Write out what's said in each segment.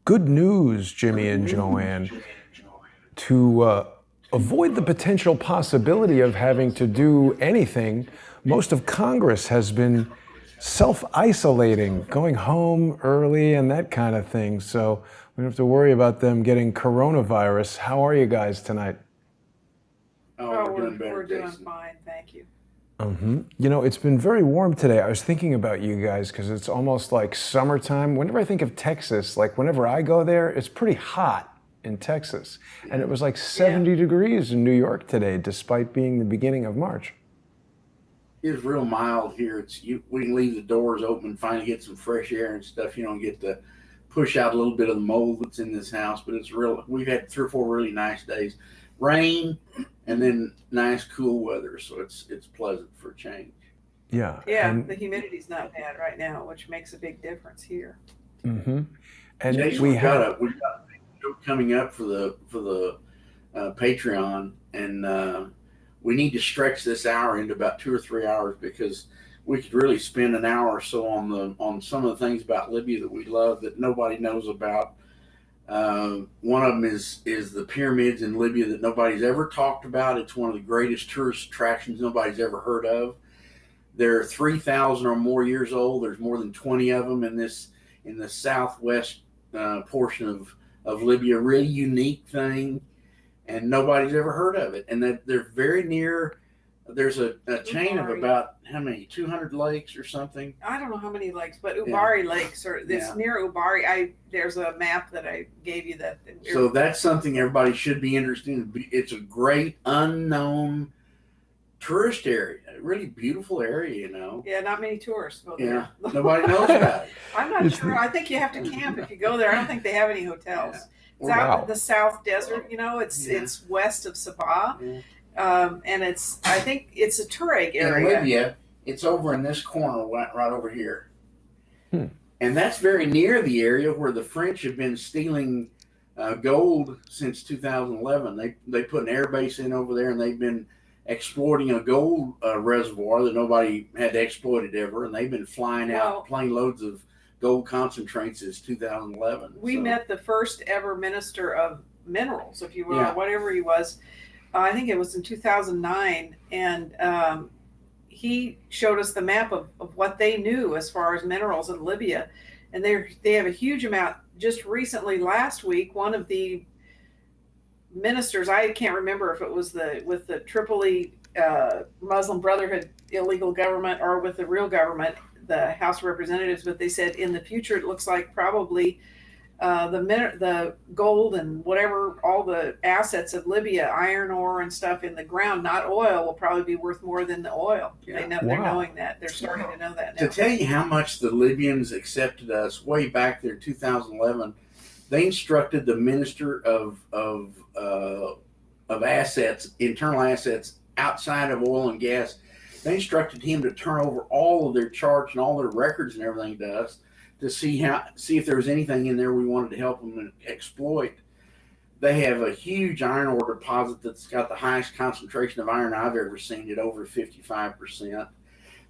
good news, Jimmy and JoAnne, to avoid the potential possibility of having to do anything. Most of Congress has been self-isolating, going home early and that kind of thing. So we don't have to worry about them getting coronavirus. How are you guys tonight? Oh, we're doing fine, thank you. You know, it's been very warm today. I was thinking about you guys because it's almost like summertime. Whenever I think of Texas, like whenever I go there, it's pretty hot in Texas. And it was like Yeah, 70 degrees in New York today, despite being the beginning of March. It's real mild here. We can leave the doors open, finally get some fresh air and stuff. You don't get to push out a little bit of the mold that's in this house, but it's real. We've had 3 or 4 really nice days, rain, and then nice cool weather, so it's pleasant for a change. Yeah. yeah, And the humidity's not bad right now, which makes a big difference here. hmm and Jason, we had we've got a big show coming up for the Patreon, and we need to stretch this hour into about 2 or 3 hours because we could really spend an hour or so on some of the things about Libya that we love that nobody knows about. One of them is the pyramids in Libya that nobody's ever talked about. It's one of the greatest tourist attractions nobody's ever heard of. They're 3,000 or more years old. There's more than 20 of them in the southwest portion of Libya. A really unique thing, and nobody's ever heard of it. And that they're very near. There's a chain of Ubari. about how many 200 lakes or something. I don't know how many lakes, but Yeah, Ubari Lakes or this yeah. near Ubari. There's a map that I gave you that. So that's something everybody should be interested in. It's a great unknown tourist area, a really beautiful area. Yeah, not many tourists go Yeah, there. nobody knows about it. I'm not it's sure. I think you have to camp if you go there. I don't think they have any hotels. Yeah. It's Well, out in wow. the South Desert. It's yeah, it's west of Sabah, yeah. and I think it's a Tuareg In area. Libya, it's over in this corner, right over here, Hmm. and that's very near the area where the French have been stealing gold since 2011. They put an air base in over there, and they've been exploiting a gold reservoir that nobody had exploited ever, and they've been flying out Well, plane loads of gold concentrates since 2011. we So met the first ever minister of minerals, if you will, or yeah, whatever he was. I think it was in 2009, and he showed us the map of what they knew as far as minerals in Libya, and they have a huge amount. Just recently, last week, one of the ministers, I can't remember if it was with the Tripoli Muslim Brotherhood illegal government or with the real government, the House of Representatives, but they said in the future it looks like probably the gold and whatever, all the assets of Libya, iron ore and stuff in the ground, not oil, will probably be worth more than the oil. yeah. They're Wow. knowing that. They're starting to know that To now. tell you how much the Libyans accepted us way back there in 2011, they instructed the minister of assets, internal assets outside of oil and gas. They instructed him to turn over all of their charts and all their records and everything to us to see if there was anything in there we wanted to help them exploit. They have a huge iron ore deposit that's got the highest concentration of iron I've ever seen, at over 55%.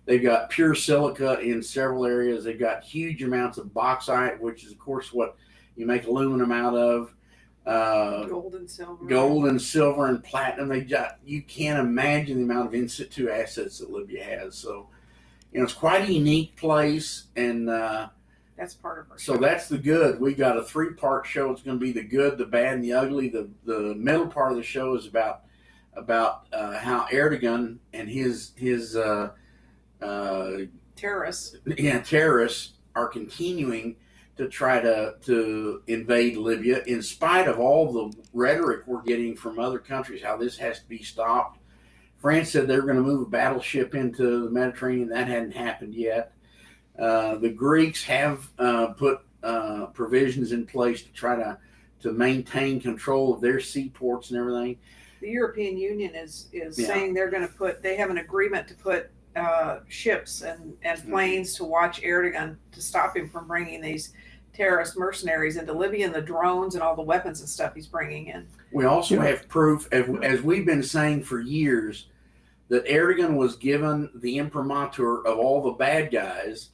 They've got pure silica in several areas. They've got huge amounts of bauxite, which is, of course, what you make aluminum out of. Gold and silver. Gold and silver and platinum. You can't imagine the amount of in situ assets that Libya has. So, it's quite a unique place, and That's part of our so show. that's the good. We got a 3-part show. It's going to be the good, the bad, and the ugly. The middle part of the show is about how Erdogan and his Terrorists. terrorists are continuing to try to invade Libya, in spite of all the rhetoric we're getting from other countries, how this has to be stopped. France said they were going to move a battleship into the Mediterranean. That hadn't happened yet. The Greeks have put provisions in place to try to maintain control of their seaports and everything. The European Union is Yeah. saying they have an agreement to put ships and Mhm. planes to watch Erdogan, to stop him from bringing these terrorist mercenaries into Libya, and the drones and all the weapons and stuff he's bringing in. We also You know, have proof, as we've been saying for years, that Erdogan was given the imprimatur of all the bad guys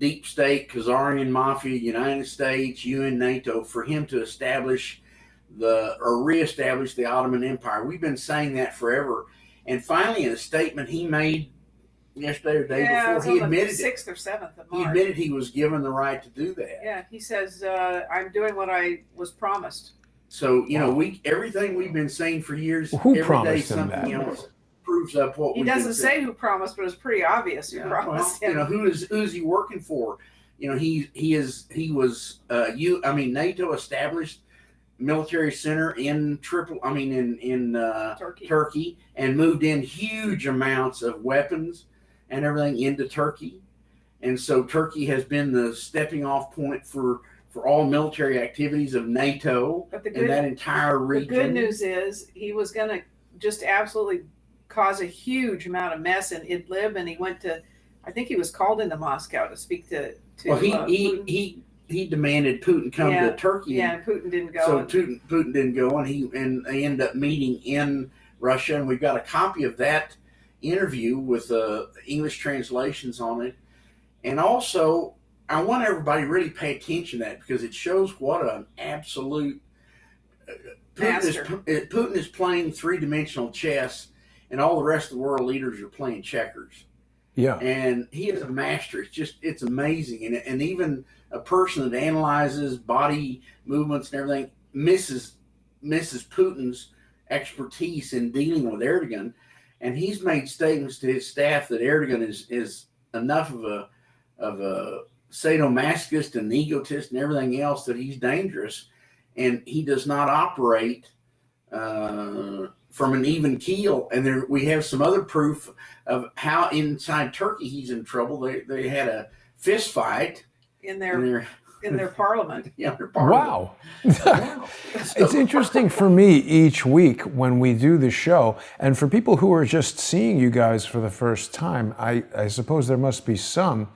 deep state, Khazarian mafia, United States, UN, NATO, for him to establish reestablish the Ottoman Empire. We've been saying that forever. And finally, in a statement he made yesterday or the day before, he admitted the 6th or 7th of March. He admitted he was given the right to do that. Yeah, he says, I'm doing what I was promised. So, everything we've been saying for years, Who every promised day him something that? else proves up what he doesn't say who promised, but it's pretty obvious who promised him. Who is he working for? NATO established military center in Turkey, and moved in huge amounts of weapons and everything into Turkey. And so Turkey has been the stepping off point for all military activities of NATO in that entire region. The good news is he was going to just absolutely cause a huge amount of mess in Idlib, and he went to, I think he was called into Moscow to speak to he demanded Putin come to Turkey. Yeah, and Putin didn't go. So Putin didn't go, and they ended up meeting in Russia, and we've got a copy of that interview with English translations on it. And also, I want everybody to really pay attention to that, because it shows what an absolute Putin is playing three-dimensional chess, and all the rest of the world leaders are playing checkers. Yeah. And he is a master. It's amazing. And even a person that analyzes body movements and everything misses Putin's expertise in dealing with Erdogan. And he's made statements to his staff that Erdogan is enough of a sadomasochist and egotist and everything else, that he's dangerous, and he does not operate from an even keel. And we have some other proof of how inside Turkey he's in trouble. They had a fist fight in their parliament. Yeah, their parliament. Wow. It's interesting for me each week when we do the show, and for people who are just seeing you guys for the first time, I suppose there must be some.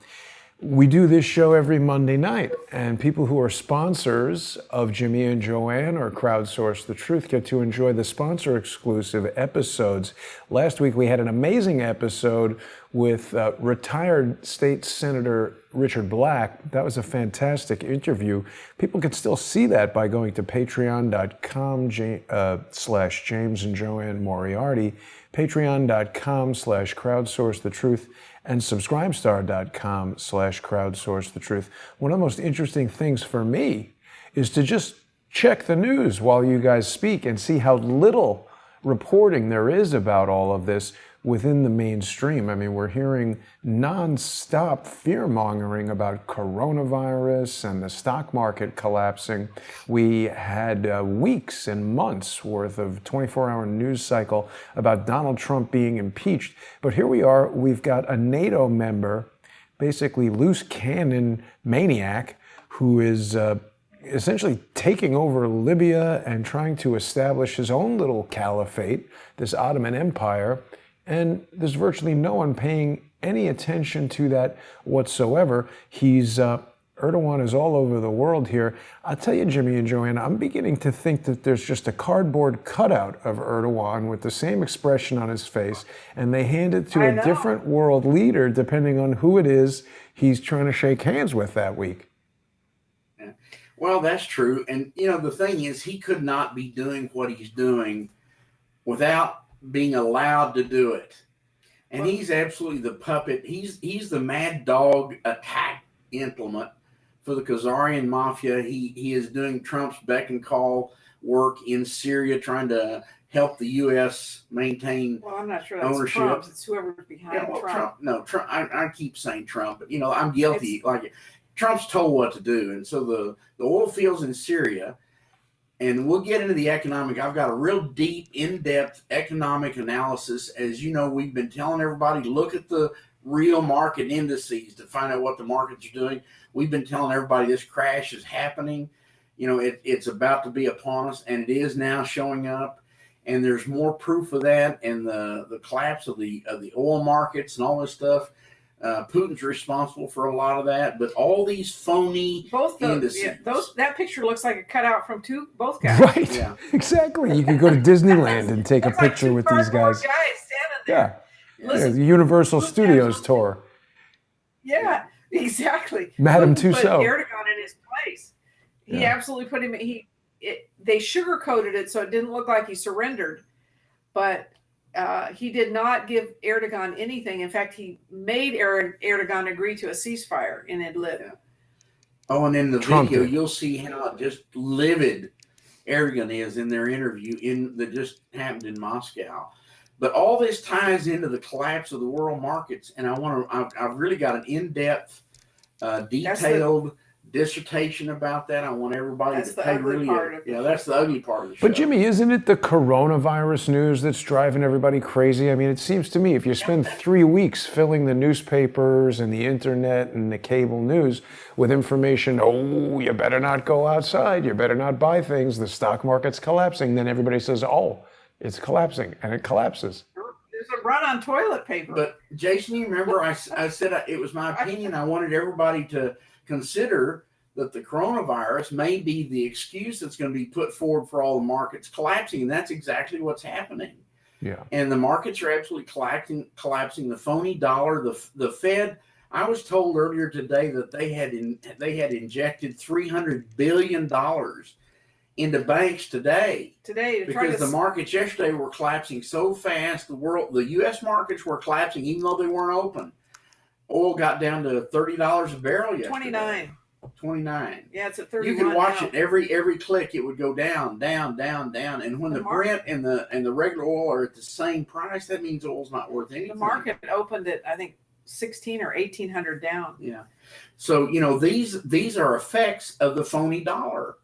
We do this show every Monday night, and people who are sponsors of Jimmy and JoAnne or Crowdsource the Truth get to enjoy the sponsor-exclusive episodes. Last week we had an amazing episode with retired State Senator Richard Black. That was a fantastic interview. People can still see that by going to patreon.com / James and JoAnne Moriarty, patreon.com / Crowdsource the Truth, and subscribestar.com / Crowdsource the Truth. One of the most interesting things for me is to just check the news while you guys speak and see how little reporting there is about all of this within the mainstream. I mean, we're hearing nonstop fear-mongering about coronavirus and the stock market collapsing. We had weeks and months worth of 24-hour news cycle about Donald Trump being impeached. But here we are, we've got a NATO member, basically loose cannon maniac, who is essentially taking over Libya and trying to establish his own little caliphate, this Ottoman Empire. And there's virtually no one paying any attention to that whatsoever. Erdogan is all over the world here. I'll tell you, Jimmy and JoAnne, I'm beginning to think that there's just a cardboard cutout of Erdogan with the same expression on his face, and they hand it to a different world leader depending on who it is he's trying to shake hands with that week. Yeah. Well, that's true. And, the thing is, he could not be doing what he's doing without being allowed to do it. And he's absolutely the puppet. He's the mad dog attack implement for the Khazarian mafia. He is doing Trump's beck and call work in Syria, trying to help the U.S. maintain ownership. Well, I'm not sure that's Trump. It's whoever's behind Trump. Trump. I keep saying Trump, but I'm guilty. Trump's told what to do, and so the oil fields in Syria. And we'll get into the economic. I've got a real deep, in-depth economic analysis. As you know, we've been telling everybody, look at the real market indices to find out what the markets are doing. We've been telling everybody this crash is happening. It's about to be upon us, and it is now showing up. And there's more proof of that, and the collapse of the oil markets and all this stuff. Putin's responsible for a lot of that, but all these phony indices. That picture looks like a cutout from both guys. Right. Yeah. Exactly. You could go to Disneyland and take a picture with these guys. Standing there. Yeah. The Universal Studios tour. Yeah. Exactly. Madame Putin put Tussaud. Erdogan in his place. He absolutely put him. They sugarcoated it so it didn't look like he surrendered, but he did not give Erdogan anything. In fact, he made Erdogan agree to a ceasefire in Idlib. Yeah. Oh, and in the Trump video, did. you'll see how just livid Erdogan is in their interview that just happened in Moscow. But all this ties into the collapse of the world markets, and I've really got an in-depth, detailed dissertation about that. I want everybody to pay really. That's the ugly part of the show. But Jimmy, isn't it the coronavirus news that's driving everybody crazy? I mean, it seems to me if you spend 3 weeks filling the newspapers and the internet and the cable news with information, oh, you better not go outside, you better not buy things, the stock market's collapsing, then everybody says, oh, it's collapsing, and it collapses. There's a run on toilet paper. But Jason, you remember I said it was my opinion. I wanted everybody to consider that the coronavirus may be the excuse that's going to be put forward for all the markets collapsing, and that's exactly what's happening. Yeah. And the markets are absolutely collapsing. The phony dollar, the Fed. I was told earlier today that they had injected $300 billion into banks today because the markets yesterday were collapsing so fast. The U.S. markets were collapsing even though they weren't open. Oil got down to $30 a barrel yesterday. 29. Yeah, it's at 31. You could watch now. it every click. It would go down, down, down, down. And when the Brent and the regular oil are at the same price, that means oil's not worth anything. The market opened at I think 16 or 1800 down. Yeah. So these are effects of the phony dollar.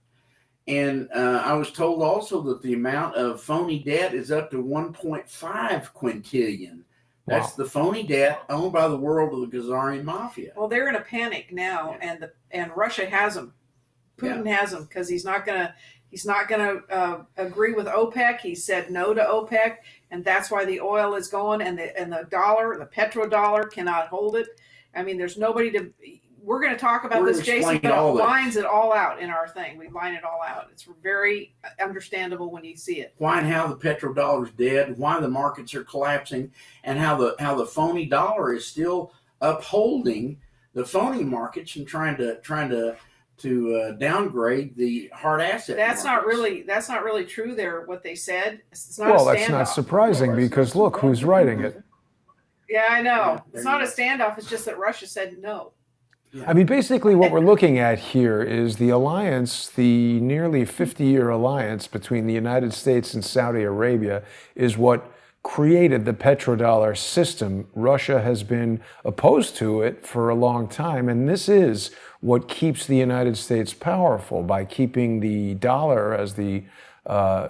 And I was told also that the amount of phony debt is up to 1.5 quintillion. That's the phony debt owned by the world of the Khazarian mafia. Well, they're in a panic now, and Russia has them. Putin has them because he's not gonna agree with OPEC. He said no to OPEC, and that's why the oil is going, and the dollar, the petrodollar, cannot hold it. I mean, there's nobody to. We're going to talk about this, Jason, but it lines it all out in our thing. We line it all out. It's very understandable when you see it. Why and how the petrodollar is dead, why the markets are collapsing, and how the phony dollar is still upholding the phony markets and trying to downgrade the hard asset. That's markets. That's not really true. There, what they said. It's not that's not surprising because look who's writing it. Yeah, I know. It's not a standoff. It's just that Russia said no. Yeah. I mean, basically what we're looking at here is the alliance, the nearly 50-year alliance between the United States and Saudi Arabia is what created the petrodollar system. Russia has been opposed to it for a long time, and this is what keeps the United States powerful by keeping the dollar as the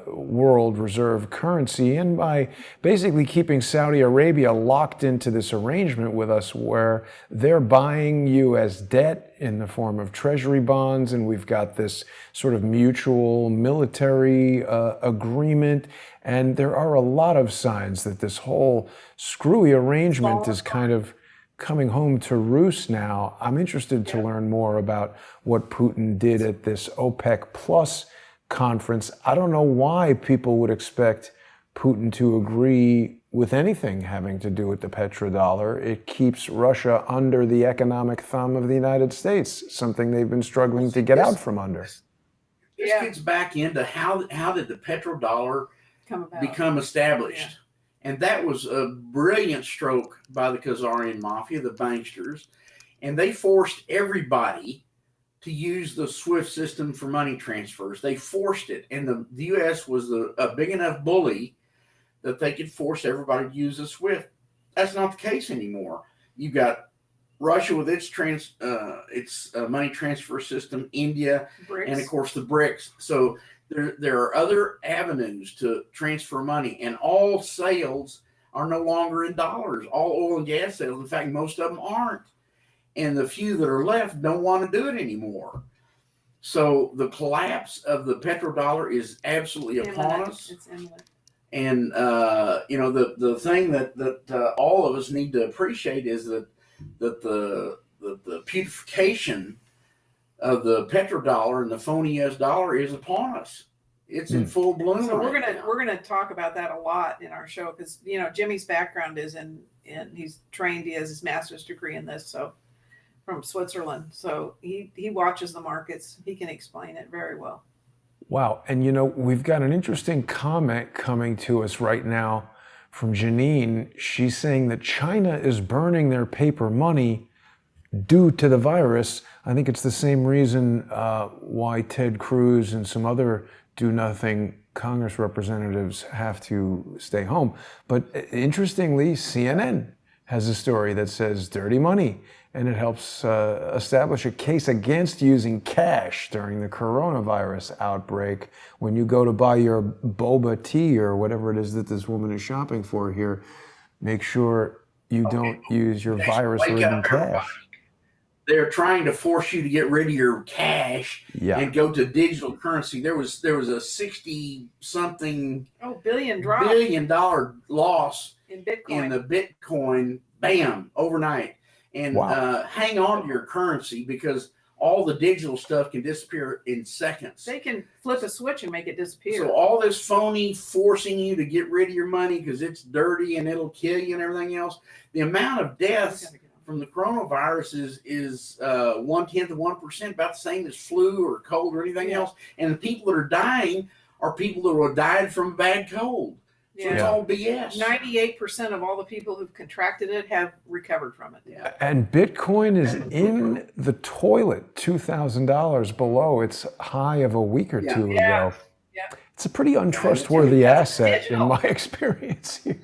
world reserve currency and by basically keeping Saudi Arabia locked into this arrangement with us where they're buying U.S. debt in the form of treasury bonds, and we've got this sort of mutual military agreement, and there are a lot of signs that this whole screwy arrangement is kind of coming home to roost now. I'm interested to learn more about what Putin did at this OPEC Plus conference. I don't know why people would expect Putin to agree with anything having to do with the petrodollar. It keeps Russia under the economic thumb of the United States, something they've been struggling to get out from under. This gets back into how did the petrodollar become established? Yeah. And that was a brilliant stroke by the Khazarian mafia, the banksters, and they forced everybody to use the SWIFT system for money transfers. They forced it, and the U.S. was a big enough bully that they could force everybody to use the SWIFT. That's not the case anymore. You've got Russia with its money transfer system, India, BRICS. And of course the BRICS. So there are other avenues to transfer money, and all sales are no longer in dollars. All oil and gas sales, in fact, most of them aren't. And the few that are left don't want to do it anymore. So the collapse of the petrodollar is absolutely upon us. It's imminent. And the thing that all of us need to appreciate is that the putrefaction of the petrodollar and the phony U.S. dollar is upon us. It's in full bloom. So we're gonna talk about that a lot in our show because Jimmy's background is in he's trained. He has his master's degree in this, so from Switzerland. So he watches the markets. He can explain it very well. Wow. And you know, we've got an interesting comment coming to us right now from Janine. She's saying that China is burning their paper money due to the virus. I think it's the same reason why Ted Cruz and some other do-nothing Congress representatives have to stay home. But interestingly, CNN has a story that says dirty money, and it helps establish a case against using cash during the coronavirus outbreak. When you go to buy your boba tea or whatever it is that this woman is shopping for here, make sure you don't use your virus-ridden cash. They're trying to force you to get rid of your cash and go to digital currency. There was a 60-something billion dollar loss in Bitcoin. In the Bitcoin, bam, overnight. And hang on to your currency, because all the digital stuff can disappear in seconds. They can flip a switch and make it disappear. So all this phony forcing you to get rid of your money because it's dirty and it'll kill you and everything else. The amount of deaths from the coronavirus is 0.1%, about the same as flu or cold or anything else. And the people that are dying are people that have died from a bad cold. So it's all BS. 98% of all the people who've contracted it have recovered from it. Yeah. And Bitcoin is in the toilet, $2,000 below its high of a week or two ago. Yeah. It's a pretty untrustworthy asset in my experience here.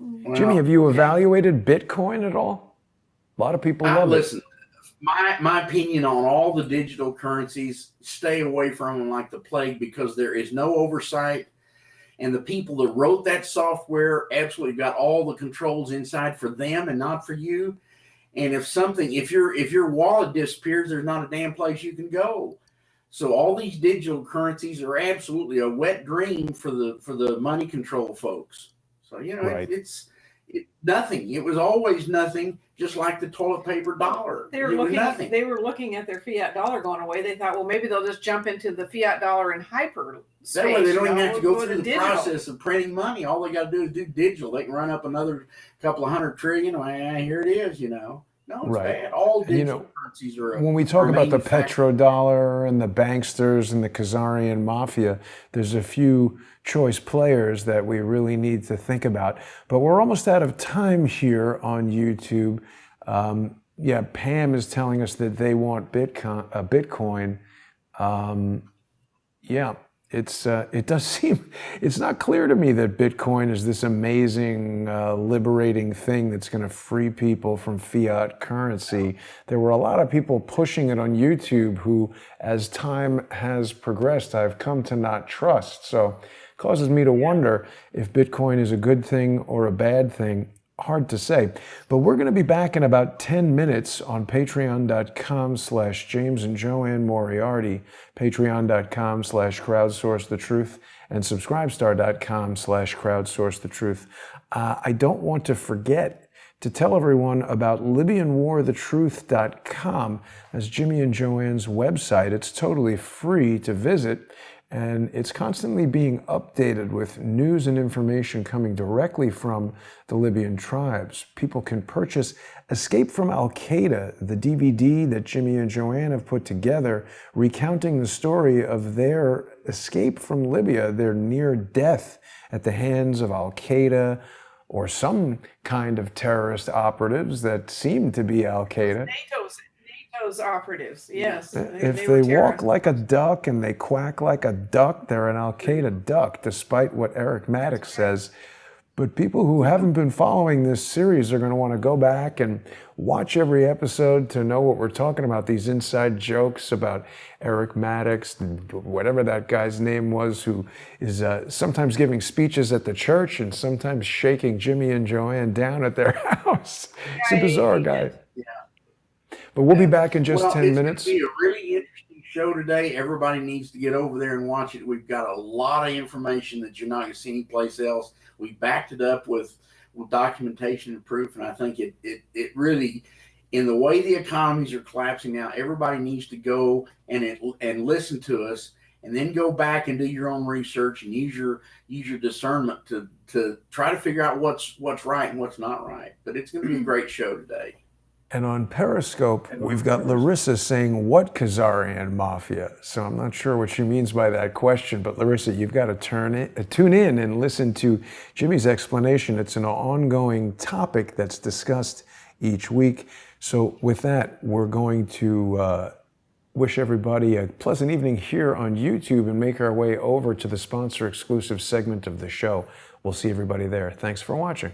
Well, Jimmy, have you evaluated Bitcoin at all? A lot of people love it. Listen, my opinion on all the digital currencies, stay away from them like the plague, because there is no oversight. And the people that wrote that software absolutely got all the controls inside for them and not for you. And if your wallet disappears, there's not a damn place you can go. So all these digital currencies are absolutely a wet dream for the money control folks. So, it's nothing. It was always nothing, just like the toilet paper dollar. They were looking at their fiat dollar going away. They thought, well, maybe they'll just jump into the fiat dollar in hyperspace. That way they don't even have to go through the process of printing money. All they got to do is do digital. They can run up another couple of $100 trillion. Here it is, No, it's bad. All digital currencies are. When we talk about the petrodollar and the banksters and the Khazarian mafia, there's a few choice players that we really need to think about. But we're almost out of time here on YouTube. Pam is telling us that they want Bitcoin. It does seem, it's not clear to me that Bitcoin is this amazing, liberating thing that's going to free people from fiat currency. There were a lot of people pushing it on YouTube who, as time has progressed, I've come to not trust. So it causes me to wonder if Bitcoin is a good thing or a bad thing. Hard to say. But we're going to be back in about 10 minutes on patreon.com/James and JoAnne Moriarty, patreon.com/crowdsourcethetruth, and subscribestar.com/crowdsourcethetruth. I don't want to forget to tell everyone about LibyanWarTheTruth.com. That's Jimmy and JoAnne's website. It's totally free to visit, and it's constantly being updated with news and information coming directly from the Libyan tribes. People can purchase Escape from Al-Qaeda, the DVD that Jimmy and JoAnne have put together, recounting the story of their escape from Libya, their near death at the hands of Al-Qaeda or some kind of terrorist operatives that seem to be Al-Qaeda. NATO's operatives, yes. If they walk like a duck and they quack like a duck, they're an Al-Qaeda duck, despite what Eric Maddox says. But people who haven't been following this series are going to want to go back and watch every episode to know what we're talking about, these inside jokes about Eric Maddox, and whatever that guy's name was, who is sometimes giving speeches at the church and sometimes shaking Jimmy and JoAnne down at their house. It's a bizarre guy. But we'll be back in just 10 minutes. It's going to be a really interesting show today. Everybody needs to get over there and watch it. We've got a lot of information that you're not going to see anyplace else. We backed it up with documentation and proof, and I think it really, in the way the economies are collapsing now, everybody needs to go and listen to us, and then go back and do your own research and use your discernment to try to figure out what's right and what's not right. But it's going to be a great show today. And on Periscope, we've got Larissa saying, what Khazarian mafia? So I'm not sure what she means by that question, but Larissa, you've got to tune in and listen to Jimmy's explanation. It's an ongoing topic that's discussed each week. So with that, we're going to wish everybody a pleasant evening here on YouTube and make our way over to the sponsor exclusive segment of the show. We'll see everybody there. Thanks for watching.